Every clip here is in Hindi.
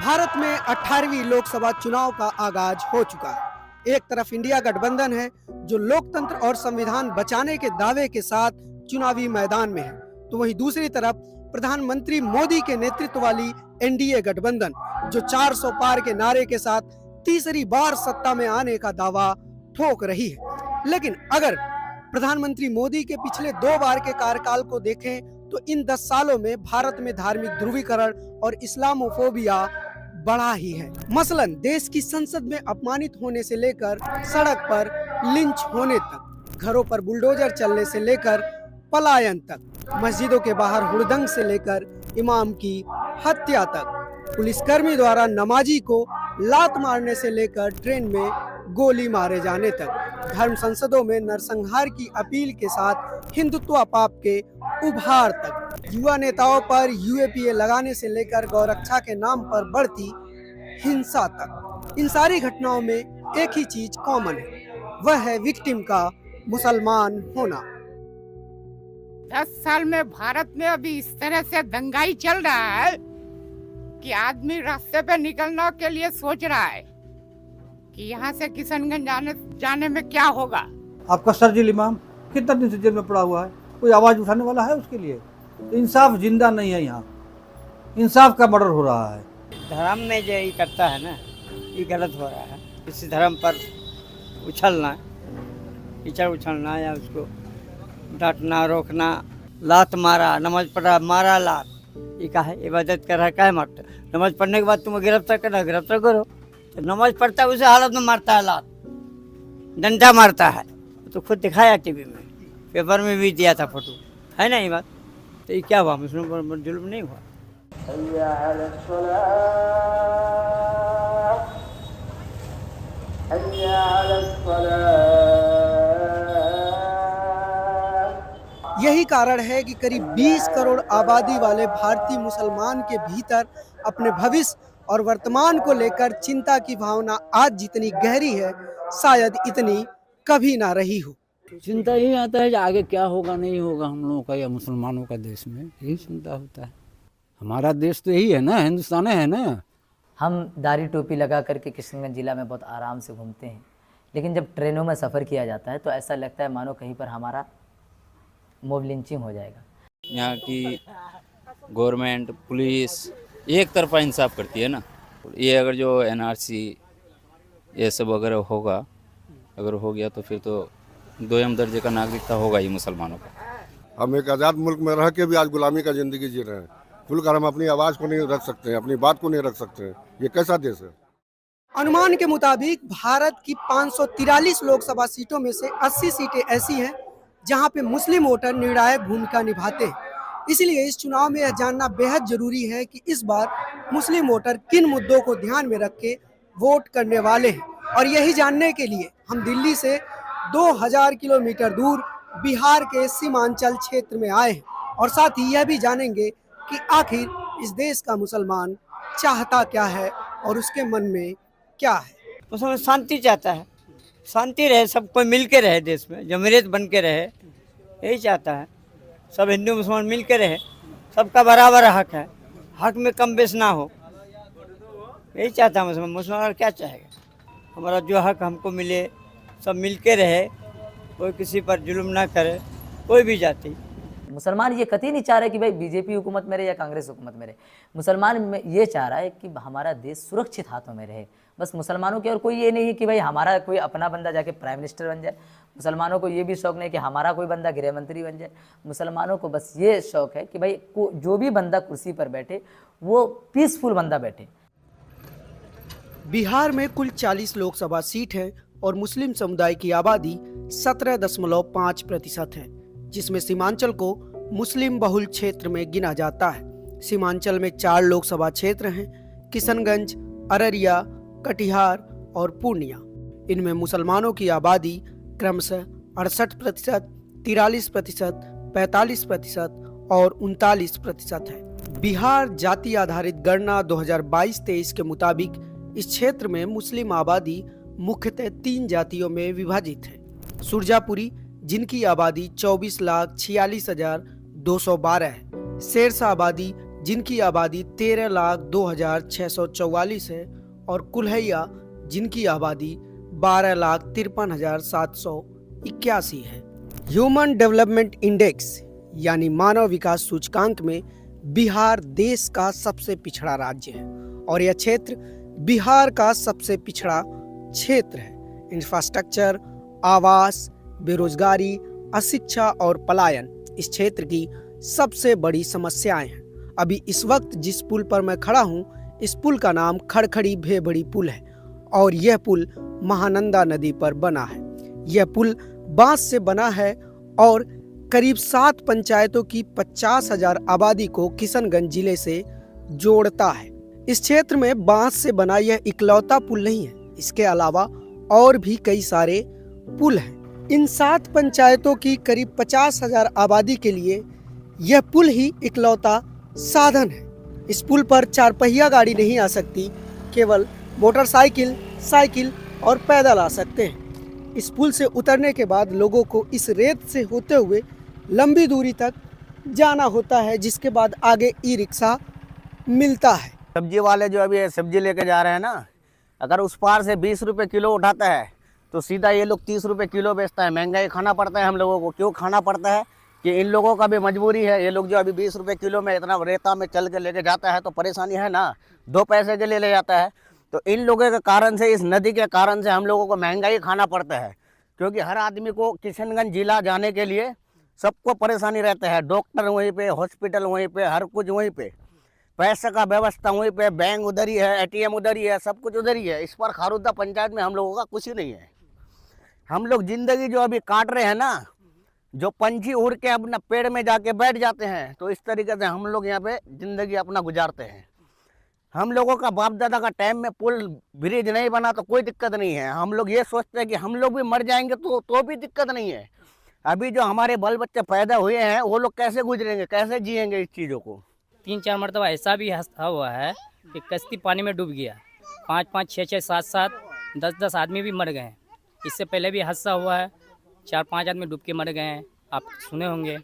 भारत में 18वीं लोकसभा चुनाव का आगाज हो चुका है। एक तरफ इंडिया गठबंधन है जो लोकतंत्र और संविधान बचाने के दावे के साथ चुनावी मैदान में है, तो वहीं दूसरी तरफ प्रधानमंत्री मोदी के नेतृत्व वाली एनडीए गठबंधन जो 400 पार के नारे के साथ तीसरी बार सत्ता में आने का दावा ठोक रही है। लेकिन अगर प्रधानमंत्री मोदी के पिछले 2 बार के कार्यकाल को देखें तो इन 10 सालों में भारत में धार्मिक ध्रुवीकरण और इस्लामोफोबिया बढ़ा ही है। मसलन देश की संसद में अपमानित होने से लेकर सड़क पर लिंच होने तक, घरों पर बुलडोजर चलने से लेकर पलायन तक, मस्जिदों के बाहर हुड़दंग से लेकर इमाम की हत्या तक, पुलिसकर्मी द्वारा नमाजी को लात मारने से लेकर ट्रेन में गोली मारे जाने तक, धर्म संसदों में नरसंहार की अपील के साथ हिंदुत्व पाप के उभार तक, युवा नेताओं पर यूएपीए लगाने से लेकर गौरक्षा के नाम पर बढ़ती हिंसा तक। इन सारी घटनाओं में एक ही चीज कॉमन है, वह है विक्टिम का मुसलमान होना। 10 साल में भारत में अभी इस तरह से दंगाई चल रहा है कि आदमी रास्ते पे निकलने के लिए सोच रहा है कि यहाँ से किशनगंज जाने में क्या होगा। आपका सर्जिल इमाम कितना दिन से जेल में पड़ा हुआ है, कोई आवाज उठाने वाला है उसके लिए? इंसाफ जिंदा नहीं है, यहाँ इंसाफ का मर्डर हो रहा है। धर्म में जो ये करता है ना, ये गलत हो रहा है। किसी धर्म पर उछलना, कीचड़ उछलना या उसको डांटना, रोकना, लात मारा, नमाज पढ़ा मारा लात, ये का है? इबादत कर रहा है, काहे मारता? नमाज पढ़ने के बाद तुम्हें गिरफ्तार करना, गिरफ्तार करो। तो नमाज पढ़ता है उसे हालत में मारता है लात, डंडा मारता है। तो खुद दिखाया टीवी में, पेपर में भी दिया था फोटो, है ना ये बात? तो ये क्या हुआ? मुस्लिम पर जुल्म नहीं हुआ? यही कारण है कि करीब 20 करोड़ आबादी वाले भारतीय मुसलमान के भीतर अपने भविष्य और वर्तमान को लेकर चिंता की भावना आज जितनी गहरी है, शायद इतनी कभी ना रही हो। चिंता यही आता है कि आगे क्या होगा नहीं होगा हम लोगों का या मुसलमानों का देश में, यही चिंता होता है। हमारा देश तो यही है ना, हिंदुस्तान है ना। हम दाढ़ी टोपी लगा करके किशनगंज जिला में बहुत आराम से घूमते हैं, लेकिन जब ट्रेनों में सफ़र किया जाता है तो ऐसा लगता है मानो कहीं पर हमारा मोब लिंचिंग हो जाएगा। यहाँ की गवर्नमेंट पुलिस एक तरफा इंसाफ करती है ना। ये अगर जो एनआरसी ये सब अगर होगा, अगर हो गया तो फिर तो 2ym दर्जे का नागरिकता होगा ही मुसलमानों का। हम एक आज़ाद मुल्क में रह के भी आज गुलामी का ज़िंदगी जी रहे हैं। खुलकर हम अपनी आवाज़ को नहीं रख सकते हैं, अपनी बात को नहीं रख सकते हैं। ये कैसा देश है? अनुमान के मुताबिक भारत की 543 लोकसभा सीटों में से 80 सीटें ऐसी हैं जहां पे मुस्लिम वोटर निर्णायक भूमिका निभाते हैं। इसलिए इस चुनाव में यह जानना बेहद जरूरी है कि इस बार मुस्लिम वोटर किन मुद्दों को ध्यान में रख के वोट करने वाले हैं। और यही जानने के लिए हम दिल्ली से 2000 किलोमीटर दूर बिहार के सीमांचल क्षेत्र में आए हैं और साथ ही यह भी जानेंगे कि आखिर इस देश का मुसलमान चाहता क्या है और उसके मन में क्या है। मुसलमान शांति चाहता है, शांति रहे, सब कोई मिल के रहे, देश में जमहूरियत बन के रहे, यही चाहता है। सब हिंदू मुसलमान मिल के रहे, सबका बराबर हक है, हक में कम बेश ना हो, यही चाहता है मुसलमान। मुसलमान क्या चाहेगा? हमारा जो हक हमको मिले, सब मिल के रहे, कोई किसी पर जुल्म ना करे, कोई भी जाति। मुसलमान ये कतई नहीं चाह रहे कि भाई बीजेपी हुकूमत में रहे या कांग्रेस हुकूमत में रहे। मुसलमान में ये चाह रहा है कि हमारा देश सुरक्षित हाथों में रहे। बस मुसलमानों के और कोई ये नहीं है कि भाई हमारा कोई अपना बंदा जाके प्राइम मिनिस्टर बन जाए। मुसलमानों को ये भी शौक नहीं कि हमारा कोई बंदा गृह मंत्री बन जाए। मुसलमानों को बस ये शौक है कि भाई जो भी बंदा कुर्सी पर बैठे वो पीसफुल बंदा बैठे। बिहार में कुल 40 लोकसभा सीट है और मुस्लिम समुदाय की आबादी 17.5% है, जिसमें सीमांचल को मुस्लिम बहुल क्षेत्र में गिना जाता है। सीमांचल में 4 लोकसभा क्षेत्र हैं, किशनगंज, अररिया, कटिहार और पूर्णिया। इनमें मुसलमानों की आबादी क्रमशः 68%, 43%, 45% और 39% है। बिहार जाति आधारित गणना 2022-23 के मुताबिक इस क्षेत्र में मुस्लिम आबादी मुख्यतः 3 जातियों में विभाजित है। सुरजापुरी, जिनकी आबादी 24,46,212 है। शेरशाह आबादी, जिनकी आबादी 13,02,644 है और कुल्हैया जिनकी आबादी 12,53,781 है। ह्यूमन डेवलपमेंट इंडेक्स यानी मानव विकास सूचकांक में बिहार देश का सबसे पिछड़ा राज्य है और यह क्षेत्र बिहार का सबसे पिछड़ा क्षेत्र है। इंफ्रास्ट्रक्चर, आवास, बेरोजगारी, अशिक्षा और पलायन इस क्षेत्र की सबसे बड़ी समस्याएं हैं। अभी इस वक्त जिस पुल पर मैं खड़ा हूं, इस पुल का नाम खड़खड़ी भेबड़ी पुल है और यह पुल महानंदा नदी पर बना है। यह पुल बांस से बना है और करीब 7 पंचायतों की 50,000 आबादी को किशनगंज जिले से जोड़ता है। इस क्षेत्र में बांस से बना यह इकलौता पुल नहीं है, इसके अलावा और भी कई सारे पुल हैं। इन 7 पंचायतों की करीब 50,000 आबादी के लिए यह पुल ही इकलौता साधन है। इस पुल पर 4 पहिया गाड़ी नहीं आ सकती, केवल मोटरसाइकिल, साइकिल और पैदल आ सकते हैं। इस पुल से उतरने के बाद लोगों को इस रेत से होते हुए लंबी दूरी तक जाना होता है, जिसके बाद आगे ई रिक्शा मिलता है। सब्जी वाले जो अभी सब्जी लेके जा रहे हैं ना, अगर उस पार से 20 रुपये किलो उठाता है तो सीधा ये लोग 30 रुपये किलो बेचता है। महंगाई खाना पड़ता है हम लोगों को। क्यों खाना पड़ता है कि इन लोगों का भी मजबूरी है। ये लोग जो अभी 20 रुपये किलो में इतना रेता में चल के लेके जाता है तो परेशानी है ना, 2 पैसे के लिए ले जाता है। तो इन लोगों के कारण से, इस नदी के कारण से हम लोगों को महंगाई खाना पड़ता है, क्योंकि हर आदमी को किशनगंज जिला जाने के लिए सबको परेशानी रहता है। डॉक्टर वहीं पे, हॉस्पिटल वहीं पे, हर कुछ वहीं पे, पैसे का व्यवस्था वहीं पे, बैंक उधर ही है, ATM उधर ही है, सब कुछ उधर ही है। इस पर खारुदा पंचायत में हम लोगों का कुछ ही नहीं है। हम लोग जिंदगी जो अभी काट रहे हैं ना, जो पंछी उड़ के अपना पेड़ में जाके बैठ जाते हैं, तो इस तरीके से हम लोग यहाँ पे जिंदगी अपना गुजारते हैं। हम लोगों का बाप दादा का टाइम में पुल ब्रिज नहीं बना तो कोई दिक्कत नहीं है। हम लोग ये सोचते हैं कि हम लोग भी मर जाएंगे तो भी दिक्कत नहीं है। अभी जो हमारे बाल बच्चे पैदा हुए हैं वो लोग कैसे गुजरेंगे, कैसे जिएंगे इस चीज़ों को। 3-4 मरतबा ऐसा भी हुआ है कि कश्ती पानी में डूब गया, 5-5, 6-6, 7-7, 10-10 आदमी भी मर गए हैं। इससे पहले भी हादसा हुआ है, 4-5 आदमी डूब के मर गए हैं, आप सुने होंगे।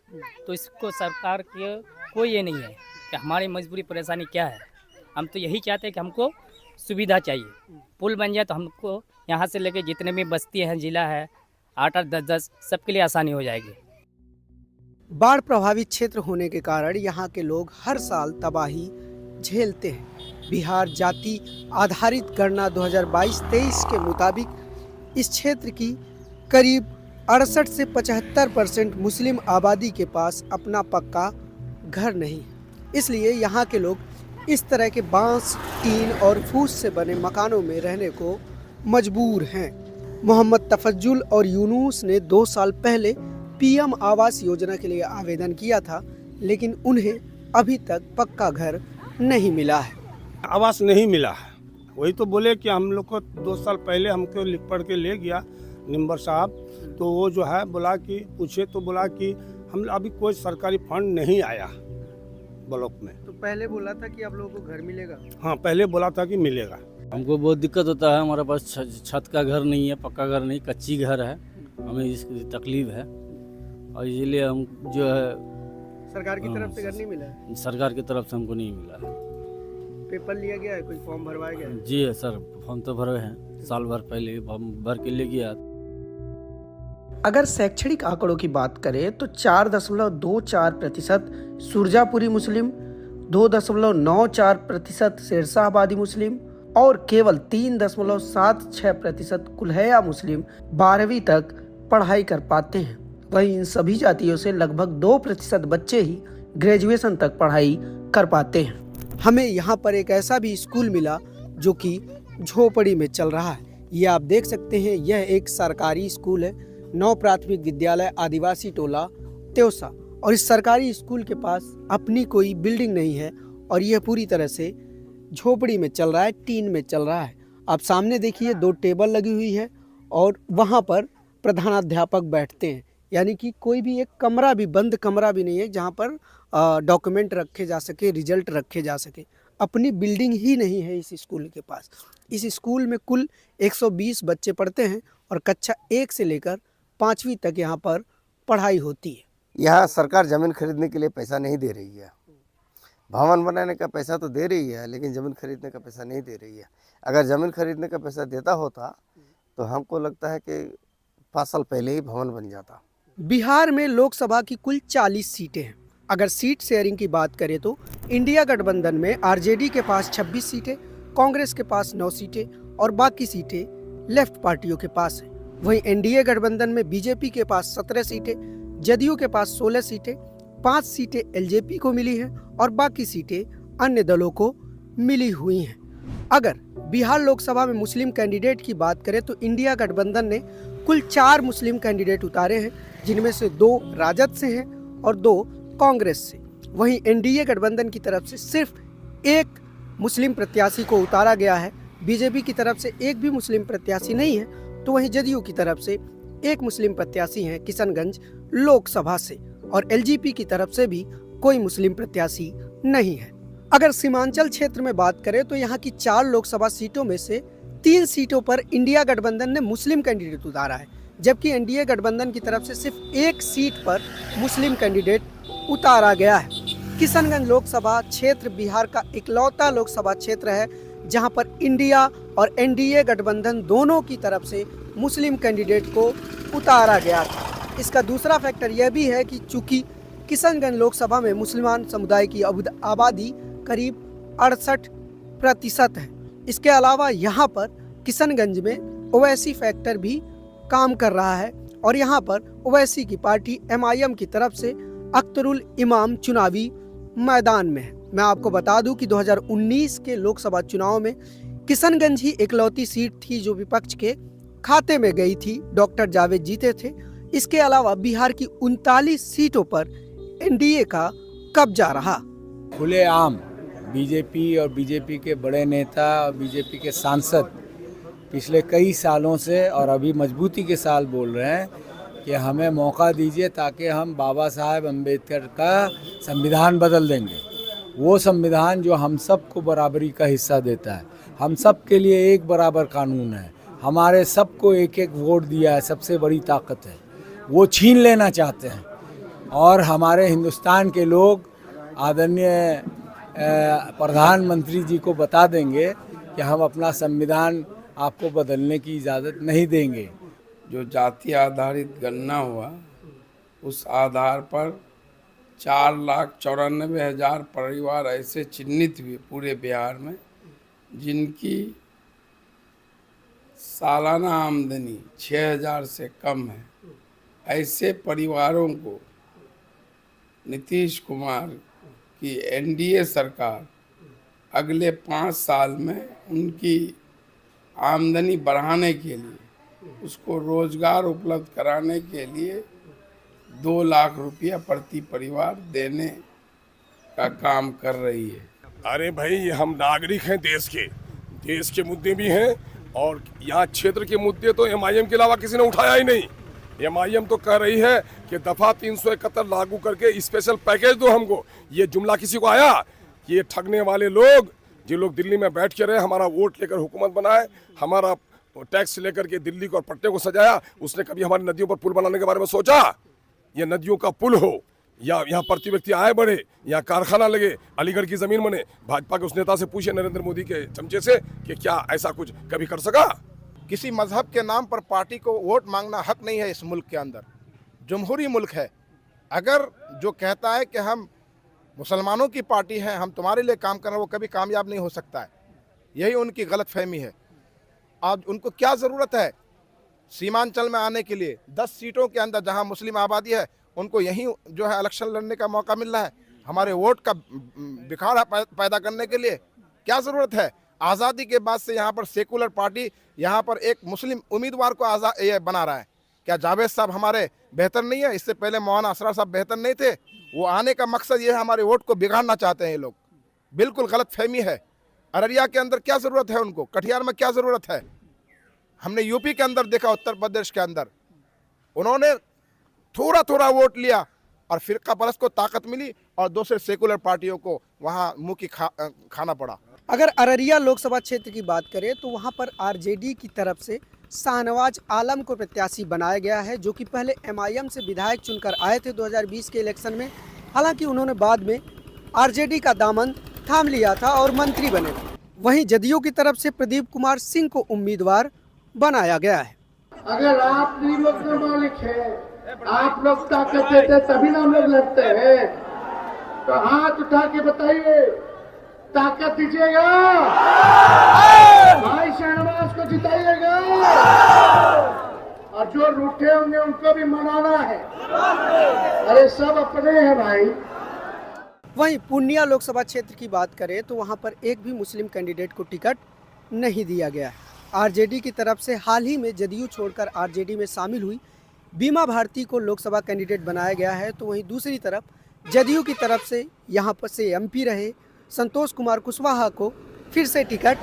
तो इसको सरकार के कोई ये नहीं है कि हमारी मजबूरी परेशानी क्या है। हम तो यही चाहते हैं कि हमको सुविधा चाहिए, पुल बन जाए तो हमको यहाँ से लेके जितने भी बस्ती हैं, जिला है, 8-8, 10-10 सबके लिए आसानी हो जाएगी। बाढ़ प्रभावित क्षेत्र होने के कारण यहाँ के लोग हर साल तबाही झेलते हैं। बिहार जाति आधारित गणना 2022-23 के मुताबिक इस क्षेत्र की करीब 68 से 75% मुस्लिम आबादी के पास अपना पक्का घर नहीं है। इसलिए यहाँ के लोग इस तरह के बांस, टीन और फूस से बने मकानों में रहने को मजबूर हैं। मोहम्मद तफज्जुल और यूनुस ने 2 साल पहले PM आवास योजना के लिए आवेदन किया था, लेकिन उन्हें अभी तक पक्का घर नहीं मिला है। आवास नहीं मिला है। वही तो बोले कि हम लोग को 2 साल पहले हमको लिख पढ़ के ले गया निम्बर साहब, तो वो जो है बोला कि पूछे तो बोला कि हम अभी कोई सरकारी फंड नहीं आया ब्लॉक में। तो पहले बोला था कि आप लोगों को घर मिलेगा। हाँ, पहले बोला था कि मिलेगा। हमको बहुत दिक्कत होता है, हमारे पास छत का घर नहीं है, पक्का घर नहीं, कच्ची घर है, हमें इसकी तकलीफ है और इसलिए हम जो है सरकार की तरफ से घर नहीं मिला है। सरकार की तरफ से हमको नहीं मिला है। पेपर लिया गया है, कोई फॉर्म भरवाया गया है? जी है सर, फॉर्म तो भरे हैं, साल भर पहले फॉर्म भर के ले गया। अगर शैक्षणिक आंकड़ों की बात करें तो 4.24% सुरजापुरी मुस्लिम, 2.94% शेरशाहबादी मुस्लिम और केवल 3.76% कुल्हैया मुस्लिम 12वीं तक पढ़ाई कर पाते हैं। वहीं इन सभी जातियों से लगभग 2% बच्चे ही ग्रेजुएशन तक पढ़ाई कर पाते हैं। हमें यहाँ पर एक ऐसा भी स्कूल मिला जो कि झोपड़ी में चल रहा है। ये आप देख सकते हैं, यह एक सरकारी स्कूल है, 9 प्राथमिक विद्यालय आदिवासी टोला त्योसा। और इस सरकारी स्कूल के पास अपनी कोई बिल्डिंग नहीं है और यह पूरी तरह से झोपड़ी में चल रहा है, टीन में चल रहा है। आप सामने देखिए 2 टेबल लगी हुई है और वहाँ पर प्रधानाध्यापक बैठते हैं, यानी कि कोई भी एक कमरा भी, बंद कमरा भी नहीं है जहाँ पर डॉक्यूमेंट रखे जा सके, रिजल्ट रखे जा सके। अपनी बिल्डिंग ही नहीं है इस स्कूल के पास। इस स्कूल में कुल 120 बच्चे पढ़ते हैं और कक्षा 1 से लेकर 5वीं तक यहाँ पर पढ़ाई होती है। यहाँ सरकार ज़मीन खरीदने के लिए पैसा नहीं दे रही है। भवन बनाने का पैसा तो दे रही है, लेकिन ज़मीन खरीदने का पैसा नहीं दे रही है। अगर ज़मीन खरीदने का पैसा देता होता तो हमको लगता है कि 5 साल पहले ही भवन बन जाता। बिहार में लोकसभा की कुल 40 सीटें हैं। अगर सीट शेयरिंग की बात करें तो इंडिया गठबंधन में आरजेडी के पास 26 सीटें, कांग्रेस के पास 9 सीटें और बाकी सीटें लेफ्ट पार्टियों के पास हैं। वहीं एनडीए गठबंधन में बीजेपी के पास 17 सीटें, जदयू के पास 16 सीटें, 5 सीटें एलजेपी को मिली हैं और बाकी सीटें अन्य दलों को मिली हुई हैं। अगर बिहार लोकसभा में मुस्लिम कैंडिडेट की बात करें तो इंडिया गठबंधन ने कुल 4 मुस्लिम कैंडिडेट उतारे हैं, जिनमें से 2 राजद से हैं और 2 कांग्रेस से। वहीं एनडीए गठबंधन की तरफ से सिर्फ 1 मुस्लिम प्रत्याशी को उतारा गया है। बीजेपी की तरफ से एक भी मुस्लिम प्रत्याशी नहीं है, तो वहीं जदयू की तरफ से 1 मुस्लिम प्रत्याशी हैं किशनगंज लोकसभा से और एलजेपी की तरफ से भी कोई मुस्लिम प्रत्याशी नहीं है। अगर सीमांचल क्षेत्र में बात करें तो यहाँ की 4 लोकसभा सीटों में से 3 सीटों पर इंडिया गठबंधन ने मुस्लिम कैंडिडेट उतारा है, जबकि एनडीए गठबंधन की तरफ से सिर्फ 1 सीट पर मुस्लिम कैंडिडेट उतारा गया है। किशनगंज लोकसभा क्षेत्र बिहार का इकलौता लोकसभा क्षेत्र है जहां पर इंडिया और एनडीए गठबंधन दोनों की तरफ से मुस्लिम कैंडिडेट को उतारा गया था। इसका दूसरा फैक्टर यह भी है कि चूंकि किशनगंज लोकसभा में मुसलमान समुदाय की आबादी करीब 68% है। इसके अलावा यहाँ पर किशनगंज में ओवैसी फैक्टर भी काम कर रहा है और यहाँ पर ओवैसी की पार्टी MIM की तरफ से अख्तरुल इमाम चुनावी मैदान में है। मैं आपको बता दूं कि 2019 के लोकसभा चुनाव में किशनगंज ही इकलौती सीट थी जो विपक्ष के खाते में गई थी। डॉक्टर जावेद जीते थे। इसके अलावा बिहार की 39 सीटों पर एनडीए का कब्जा रहा। खुलेआम बीजेपी और बीजेपी के बड़े नेता और बीजेपी के सांसद पिछले कई सालों से और अभी मजबूती के साथ बोल रहे हैं कि हमें मौका दीजिए ताकि हम बाबा साहेब अम्बेडकर का संविधान बदल देंगे। वो संविधान जो हम सब को बराबरी का हिस्सा देता है, हम सब के लिए एक बराबर कानून है, हमारे सबको एक एक वोट दिया है, सबसे बड़ी ताकत है, वो छीन लेना चाहते हैं। और हमारे हिंदुस्तान के लोग आदरणीय प्रधानमंत्री जी को बता देंगे कि हम अपना संविधान आपको बदलने की इजाज़त नहीं देंगे। जो जाति आधारित गणना हुआ उस आधार पर 4,94,000 परिवार ऐसे चिन्हित हुए पूरे बिहार में जिनकी सालाना आमदनी 6,000 से कम है। ऐसे परिवारों को नीतीश कुमार की एनडीए सरकार अगले 5 साल में उनकी आमदनी बढ़ाने के लिए, उसको रोजगार उपलब्ध कराने के लिए 2 लाख रुपया प्रति परिवार देने का काम कर रही है। अरे भाई, ये हम नागरिक हैं देश के मुद्दे भी हैं और यहाँ क्षेत्र के मुद्दे तो MIM के अलावा किसी ने उठाया ही नहीं। MIM तो कह रही है कि दफा 371 लागू करके स्पेशल पैकेज दो हमको। ये जुमला किसी को आया? ये ठगने वाले लोग, जो लोग दिल्ली में बैठ के रहे, हमारा वोट लेकर हुकूमत बनाए, हमारा टैक्स लेकर के दिल्ली को और पटने को सजाया, उसने कभी हमारी नदियों पर पुल बनाने के बारे में सोचा? ये नदियों का पुल हो या यहाँ प्रति व्यक्ति आय बढ़े, यहाँ कारखाना लगे, अलीगढ़ की जमीन बने। भाजपा के उस नेता से पूछे, नरेंद्र मोदी के चमचे से, कि क्या ऐसा कुछ कभी कर सका? किसी मजहब के नाम पर पार्टी को वोट मांगना हक नहीं है इस मुल्क के अंदर। जमहूरी मुल्क है। अगर जो कहता है कि हम मुसलमानों की पार्टी हैं, हम तुम्हारे लिए काम कर रहे हैं, वो कभी कामयाब नहीं हो सकता है। यही उनकी गलत फहमी है। आज उनको क्या ज़रूरत है सीमांचल में आने के लिए? 10 सीटों के अंदर जहां मुस्लिम आबादी है, उनको यहीं जो है इलेक्शन लड़ने का मौका मिल रहा है। हमारे वोट का बिखार पैदा करने के लिए क्या ज़रूरत है? आज़ादी के बाद से यहाँ पर सेकुलर पार्टी यहाँ पर एक मुस्लिम उम्मीदवार को ये बना रहा है। क्या जावेद साहब हमारे बेहतर नहीं है? इससे पहले मौलाना असरार साहब बेहतर नहीं थे? वो आने का मकसद ये है, हमारे वोट को बिगाड़ना चाहते हैं ये लोग। बिल्कुल गलत फहमी है। अररिया के अंदर क्या ज़रूरत है उनको? कटिहार में क्या ज़रूरत है? हमने यूपी के अंदर देखा, उत्तर प्रदेश के अंदर उन्होंने थोड़ा थोड़ा वोट लिया और फिरका परस्त को ताकत मिली और दूसरे सेकुलर पार्टियों को वहाँ मुँह की खाना पड़ा। अगर अररिया लोकसभा क्षेत्र की बात करें तो वहाँ पर आरजेडी की तरफ से शाहनवाज आलम को प्रत्याशी बनाया गया है, जो कि पहले MIM से विधायक चुनकर आए थे 2020 के इलेक्शन में। हालांकि उन्होंने बाद में आरजेडी का दामन थाम लिया था और मंत्री बने थे। वहीं जदयू की तरफ से प्रदीप कुमार सिंह को उम्मीदवार बनाया गया है। अगर आप नहीं लोग में मालिक है, आप लोग ताकत देते तभी ना हम लोग लड़ते हैं। तो हाथ उठा के बताइए, ताकत दीजिएगा, भाई शहनवाज को जिताइएगा, और जो रूठे होंगे उनको भी मनाना है। अरे सब अपने हैं भाई। वहीं पूर्णिया लोकसभा क्षेत्र की बात करें तो वहां पर एक भी मुस्लिम कैंडिडेट को टिकट नहीं दिया गया है। आरजेडी की तरफ से हाल ही में जदयू छोड़कर आरजेडी में शामिल हुई बीमा भारती को लोकसभा कैंडिडेट बनाया गया है। तो वहीं दूसरी तरफ जदयू की तरफ से यहाँ पर से एमपी रहे संतोष कुमार कुशवाहा को फिर से टिकट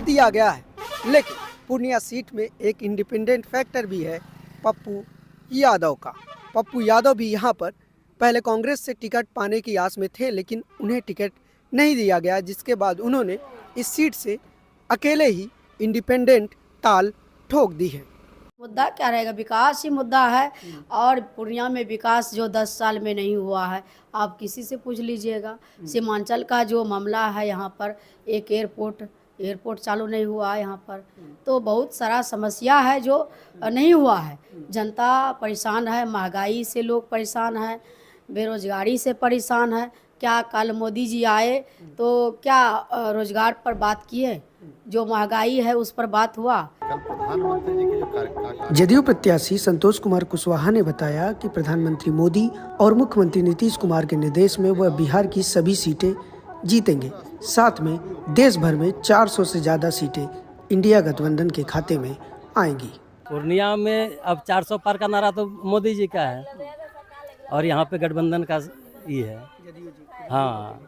दिया गया है। लेकिन पूर्णिया सीट में एक इंडिपेंडेंट फैक्टर भी है, पप्पू यादव का। पप्पू यादव भी यहाँ पर पहले कांग्रेस से टिकट पाने की आस में थे, लेकिन उन्हें टिकट नहीं दिया गया, जिसके बाद उन्होंने इस सीट से अकेले ही इंडिपेंडेंट ताल ठोक दी है। मुद्दा क्या रहेगा? विकास ही मुद्दा है, और पूर्णिया में विकास जो 10 साल में नहीं हुआ है आप किसी से पूछ लीजिएगा। सीमांचल का जो मामला है, यहाँ पर एक एयरपोर्ट चालू नहीं हुआ है यहाँ पर, तो बहुत सारा समस्या है जो नहीं हुआ है। जनता परेशान है, महंगाई से लोग परेशान है, बेरोजगारी से परेशान है। क्या कल मोदी जी आए तो क्या रोजगार पर बात किए? जो महंगाई है उस पर बात हुआ? जदयू प्रत्याशी संतोष कुमार कुशवाहा ने बताया कि प्रधानमंत्री मोदी और मुख्यमंत्री नीतीश कुमार के निर्देश में वह बिहार की सभी सीटें जीतेंगे। साथ में देश भर में 400 से ज्यादा सीटें इंडिया गठबंधन के खाते में आएंगी। पूर्णिया में अब 400 पार का नारा तो मोदी जी का है, और यहाँ पे गठबंधन का ये है। हाँ,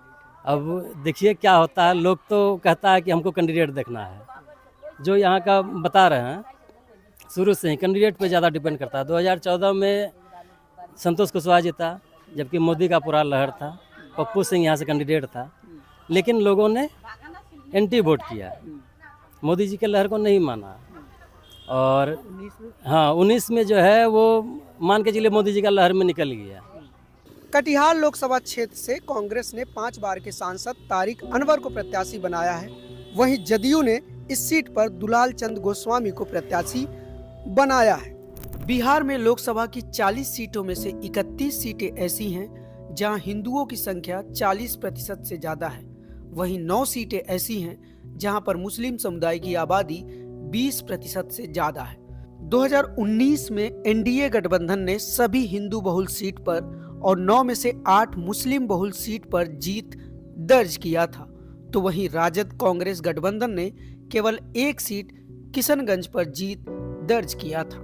अब देखिए क्या होता है। लोग तो कहता है कि हमको कैंडिडेट देखना है, जो यहाँ का बता रहे हैं शुरू से ही कैंडिडेट पे ज़्यादा डिपेंड करता है। 2014 में संतोष कुशवाहा जीता, जबकि मोदी का पूरा लहर था। पप्पू सिंह यहाँ से कैंडिडेट था, लेकिन लोगों ने एंटी वोट किया, मोदी जी के लहर को नहीं माना। और हाँ, 19 में जो है वो मान के चलिए मोदी जी का लहर में निकल गया। कटिहार लोकसभा क्षेत्र से कांग्रेस ने 5 बार के सांसद तारिक अनवर को प्रत्याशी बनाया है। वहीं जदयू ने इस सीट पर दुलाल चंद गोस्वामी को प्रत्याशी बनाया है। बिहार में लोकसभा की 40 सीटों में से 31 सीटें ऐसी हैं जहां हिंदुओं की संख्या 40% से ज्यादा है। वहीं 9 सीटें ऐसी हैं जहां पर मुस्लिम समुदाय की आबादी 20% से ज्यादा है। 2019 में एनडीए गठबंधन ने सभी हिंदू बहुल सीट पर और 9 में से 8 मुस्लिम बहुल सीट पर जीत दर्ज किया था। तो वहीं राजद कांग्रेस गठबंधन ने केवल 1 सीट किशनगंज पर जीत दर्ज किया था।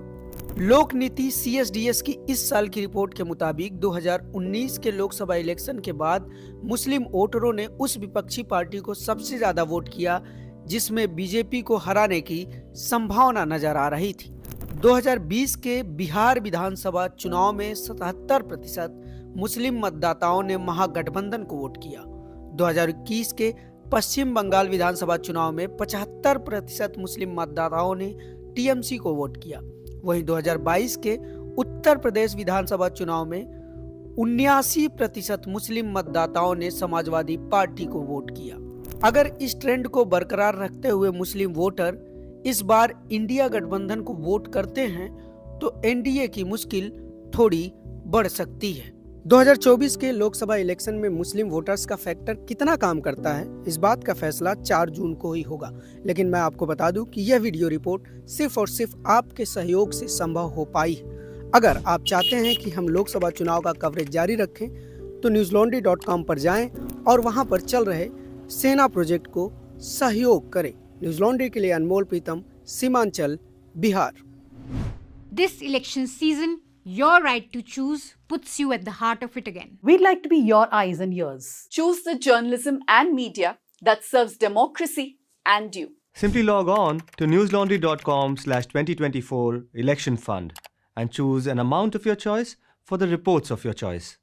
लोक नीति CSDS की इस साल की रिपोर्ट के मुताबिक 2019 के लोकसभा इलेक्शन के बाद मुस्लिम वोटरों ने उस विपक्षी पार्टी को सबसे ज्यादा वोट किया जिसमें बीजेपी को हराने की संभावना नजर आ रही थी। 2020 के बिहार विधानसभा चुनाव में 77% मुस्लिम मतदाताओं ने महागठबंधन को वोट किया। 2021 के पश्चिम बंगाल विधानसभा चुनाव में 75% मुस्लिम मतदाताओं ने TMC को वोट किया। वहीं 2022 के उत्तर प्रदेश विधानसभा चुनाव में 79% मुस्लिम मतदाताओं ने समाजवादी पार्टी को वोट किया। अगर इस ट्रेंड को बरकरार रखते हुए मुस्लिम वोटर इस बार इंडिया गठबंधन को वोट करते हैं तो एनडीए की मुश्किल थोड़ी बढ़ सकती है। 2024 के लोकसभा इलेक्शन में मुस्लिम वोटर्स का फैक्टर कितना काम करता है, इस बात का फैसला 4 जून को ही होगा। लेकिन मैं आपको बता दूं कि यह वीडियो रिपोर्ट सिर्फ और सिर्फ आपके सहयोग से संभव हो पाई है। अगर आप चाहते हैं कि हम लोकसभा चुनाव का कवरेज जारी रखें तो newslaundry.com पर जाएं और वहां पर चल रहे सेना प्रोजेक्ट को सहयोग करें। न्यूज लॉन्ड्री के लिए अनमोल प्रीतम, Seemanchal, Bihar. This election season, your right to choose puts you at the heart of it again. We'd like to be your eyes and ears. Choose the journalism and media that serves democracy and you. Simply log on to newslaundry.com/2024 election fund and choose an amount of your choice for the reports of your choice.